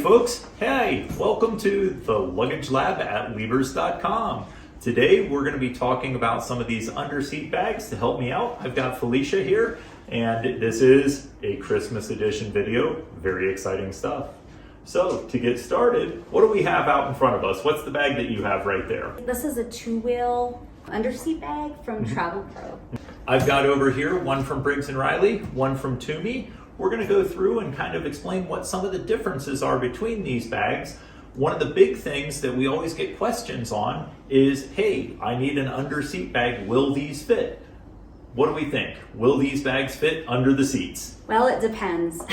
folks. Hey, welcome to the Luggage Lab at Levers.com. Today we're going to be talking about some of these Underseat bags. To help me out, I've got Felicia here, and this is a Christmas edition video. Very exciting stuff. So to get started, what do we have out in front of us? What's the bag that you have right there? This is a two-wheel underseat bag from Travel Pro. I've got over here one from Briggs & Riley, one from Tumi. We're going to go through and kind of explain what some of the differences are between these bags. One of the big things that we always get questions on is, hey, I need an underseat bag. Will these fit? What do we think? Will these bags fit under the seats? Well, it depends.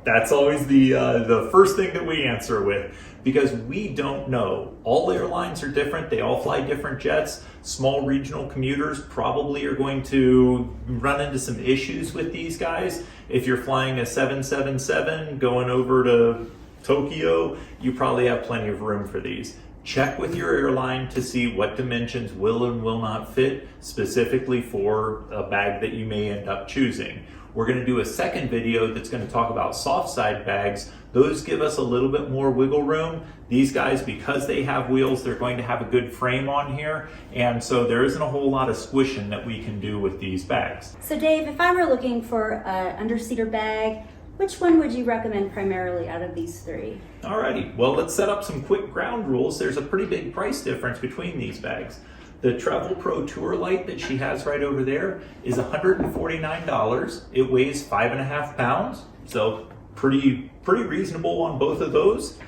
That's always the first thing that we answer with, because we don't know. All airlines are different. They all fly different jets. Small regional commuters probably are going to run into some issues with these guys. If you're flying a 777 going over to Tokyo, you probably have plenty of room for these. Check with your airline to see what dimensions will and will not fit specifically for a bag that you may end up choosing. We're going to do a second video that's going to talk about soft side bags. Those give us a little bit more wiggle room. These guys, because they have wheels, they're going to have a good frame on here, and so there isn't a whole lot of squishing that we can do with these bags. So Dave, if I were looking for an underseater bag, which one would you recommend primarily out of these three? Alrighty, well, let's set up some quick ground rules. There's a pretty big price difference between these bags. The Travel Pro Tour Light that she has right over there is $149. It weighs 5.5 pounds, so pretty reasonable on both of those.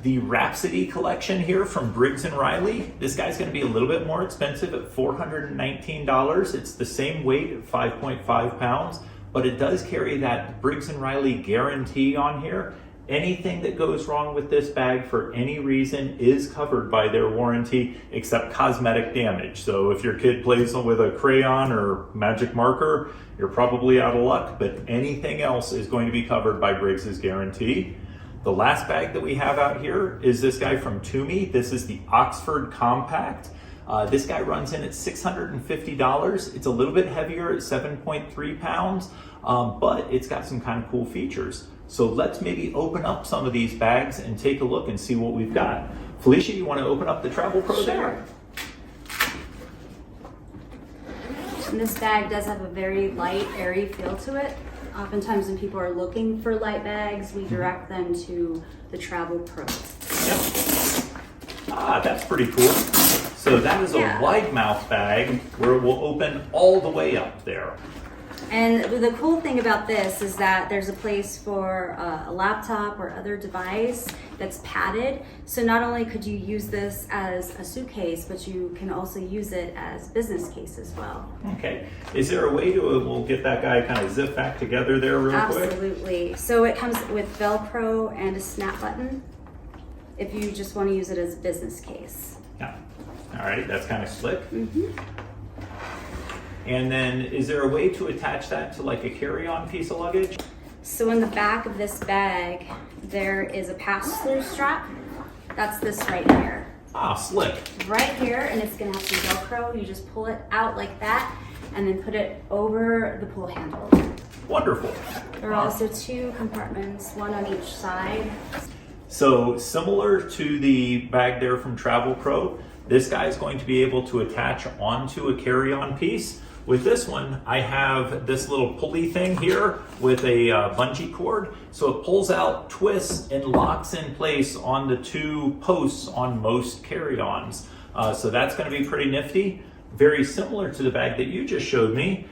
The Rhapsody collection here from Briggs & Riley, this guy's going to be a little bit more expensive at $419. It's the same weight at 5.5 pounds, but it does carry that Briggs & Riley guarantee on here. Anything that goes wrong with this bag for any reason is covered by their warranty, except cosmetic damage. So if your kid plays with a crayon or magic marker, you're probably out of luck, but anything else is going to be covered by Briggs' guarantee. The last bag that we have out here is this guy from Tumi. This is the Oxford Compact. This guy runs in at $650. It's a little bit heavier at 7.3 pounds, but it's got some kind of cool features. So let's maybe open up some of these bags and take a look and see what we've got. Felicia, you want to open up the Travel Pro there? And this bag does have a very light, airy feel to it. Oftentimes when people are looking for light bags, we direct them to the Travel Pro. Yep. Ah, that's pretty cool. So that is a wide mouth bag where it will open all the way up there. And the cool thing about this is that there's a place for a laptop or other device that's padded. So not only could you use this as a suitcase, but you can also use it as business case as well. Okay. Is there a way to, we'll get that guy kind of zip back together there real quick? Absolutely. So it comes with Velcro and a snap button if you just want to use it as a business case. Yeah. All right, that's kind of slick. Mm-hmm. And then is there a way to attach that to like a carry-on piece of luggage? So in the back of this bag, there is a pass-through strap. That's this right here. Ah, slick. Right here, and it's gonna have some Velcro. You just pull it out like that, and then put it over the pull handle. Wonderful. There are also two compartments, one on each side. So similar to the bag there from Travel Pro, this guy is going to be able to attach onto a carry-on piece. With this one, I have this little pulley thing here with a bungee cord. So it pulls out, twists, and locks in place on the two posts on most carry-ons. So that's going to be pretty nifty. Very similar to the bag that you just showed me.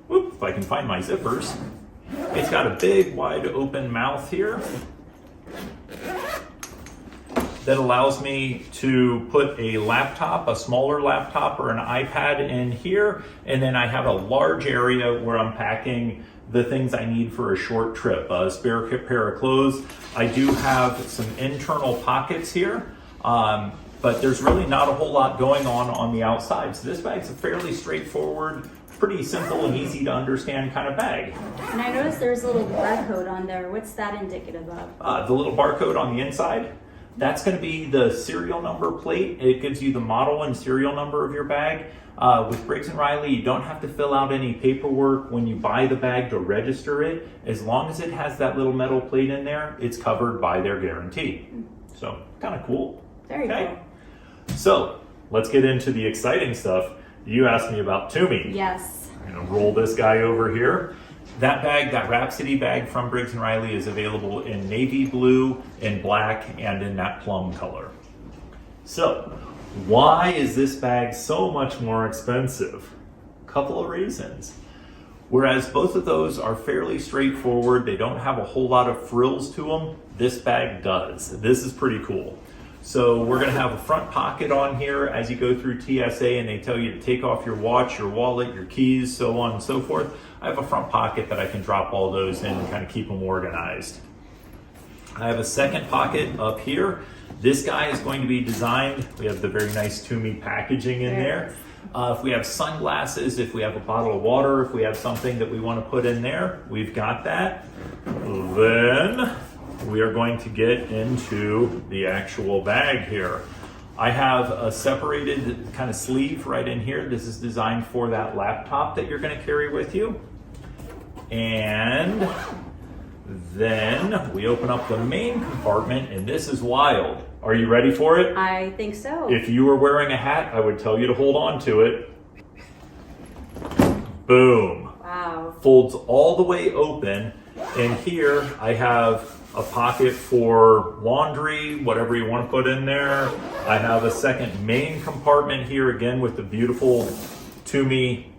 Whoop, if I can find my zippers. It's got a big, wide open mouth here that allows me to put a laptop, a smaller laptop or an iPad in here, and then I have a large area where I'm packing the things I need for a short trip, a spare pair of clothes. I do have some internal pockets here, but there's really not a whole lot going on the outside. So this bag's a fairly straightforward, pretty simple and easy to understand kind of bag. And I noticed there's a little barcode on there. What's that indicative of? The little barcode on the inside, That's going to be the serial number plate. It gives you the model and serial number of your bag. With Briggs & Riley, you don't have to fill out any paperwork when you buy the bag to register it. As long as it has that little metal plate in there, it's covered by their guarantee. So, kind of cool. Very cool. So, let's get into the exciting stuff. You asked me about Tumi. Yes. I'm going to roll this guy over here. That bag, that Rhapsody bag from Briggs & Riley is available in navy blue, in black, and in that plum color. So, why is this bag so much more expensive? Couple of reasons. Whereas both of those are fairly straightforward, they don't have a whole lot of frills to them, this bag does. This is pretty cool. So we're going to have a front pocket on here as you go through TSA, and they tell you to take off your watch, your wallet, your keys, so on and so forth. I have a front pocket that I can drop all those in and kind of keep them organized. I have a second pocket up here. This guy is going to be designed, we have the very nice Tumi packaging in there. If we have sunglasses, if we have a bottle of water, if we have something that we want to put in there, we've got that. Then we are going to get into the actual bag here. I have a separated kind of sleeve right in here. This is designed for that laptop that you're going to carry with you. And then we open up the main compartment, and this is wild. Are you ready for it? I think so. If you were wearing a hat, I would tell you to hold on to it. Boom. Wow. Folds all the way open, and here I have a pocket for laundry, whatever you want to put in there. I have a second main compartment here, again with the beautiful Tumi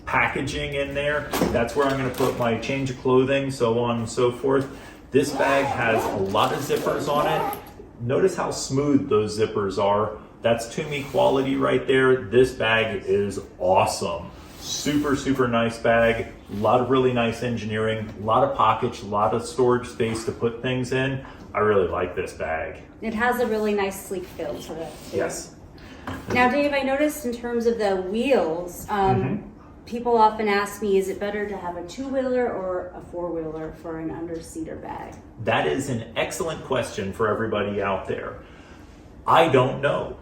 packaging in there. That's where I'm going to put my change of clothing, so on and so forth. This bag has a lot of zippers on it. Notice how smooth those zippers are. That's Tumi quality right there. This bag is awesome. Super, super nice bag. A lot of really nice engineering, a lot of pockets, a lot of storage space to put things in. I really like this bag. It has a really nice sleek feel to it, too. Yes. Now, Dave, I noticed in terms of the wheels, people often ask me, is it better to have a two-wheeler or a four-wheeler for an underseater bag? That is an excellent question for everybody out there. I don't know,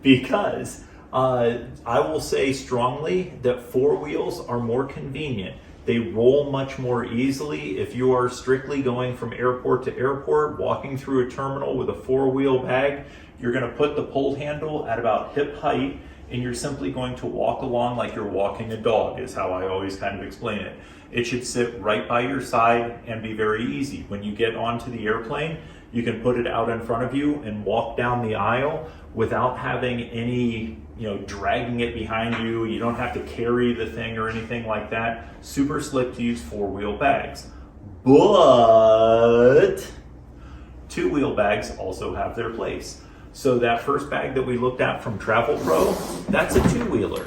because I will say strongly that four wheels are more convenient. They roll much more easily. If you are strictly going from airport to airport, walking through a terminal with a four-wheel bag, you're going to put the pull handle at about hip height, and you're simply going to walk along like you're walking a dog, is how I always kind of explain it. It should sit right by your side and be very easy. When you get onto the airplane, you can put it out in front of you and walk down the aisle without having any, dragging it behind you. You don't have to carry the thing or anything like that. Super slick to use four-wheel bags. But two-wheel bags also have their place. So that first bag that we looked at from Travel Pro, that's a two-wheeler.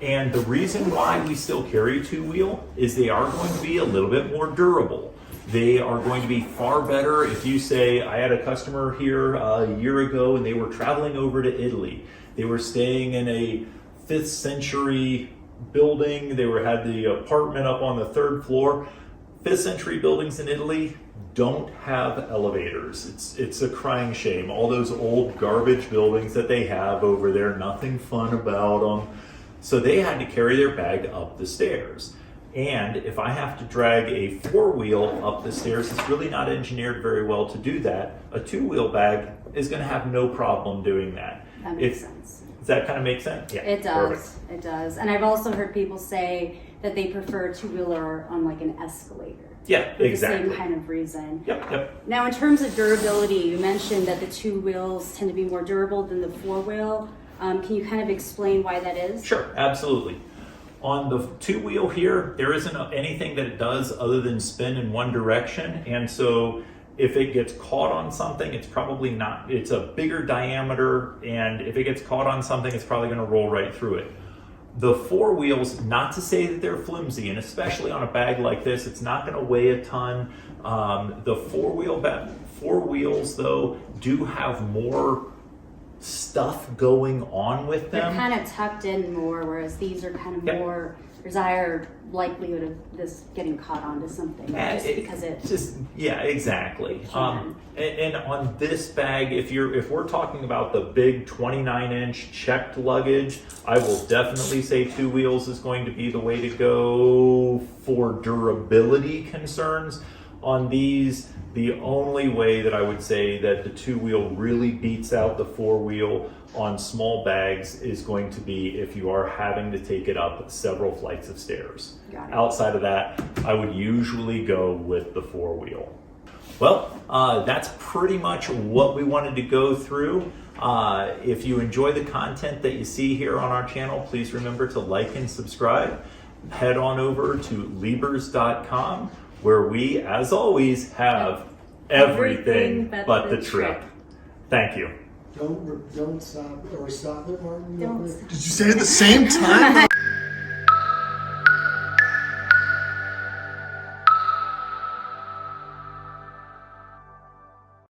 And the reason why we still carry two-wheel is they are going to be a little bit more durable. They are going to be far better. If you say, I had a customer here a year ago and they were traveling over to Italy. They were staying in a 5th century building. They had the apartment up on the 3rd floor. 5th century buildings in Italy don't have elevators. It's a crying shame. All those old garbage buildings that they have over there, nothing fun about them. So they had to carry their bag up the stairs. And if I have to drag a four-wheel up the stairs, it's really not engineered very well to do that. A two-wheel bag is going to have no problem doing that. That makes sense. Does that kind of make sense? Yeah, it does. Perfect. It does. And I've also heard people say that they prefer a two-wheeler on like an escalator. Yeah, exactly. The same kind of reason. Yep. Now, in terms of durability, you mentioned that the two wheels tend to be more durable than the four-wheel. Can you kind of explain why that is? Sure, absolutely. On the two-wheel here, there isn't anything that it does other than spin in one direction. And so if it gets caught on something, it's probably not, it's a bigger diameter. And if it gets caught on something, it's probably going to roll right through it. The four wheels, not to say that they're flimsy, and especially on a bag like this, it's not going to weigh a ton. The four wheels, though, do have more stuff going on with They're them. kind of tucked in more, whereas these are kind of Yep. more, there's a higher likelihood of this getting caught onto something just because it Yeah, exactly. can. And on this bag, if we're talking about the big 29-inch checked luggage, I will definitely say 2 wheels is going to be the way to go for durability concerns. On these, the only way that I would say that the 2-wheel really beats out the 4-wheel on small bags is going to be if you are having to take it up several flights of stairs. Got it. Outside of that, I would usually go with the 4-wheel. Well, that's pretty much what we wanted to go through. If you enjoy the content that you see here on our channel, please remember to like and subscribe. Head on over to Liebers.com, where we, as always, have everything but the trip. Thank you. Don't stop, or stop it, Martin. Don't real quick. stop. Did you say it at the same time?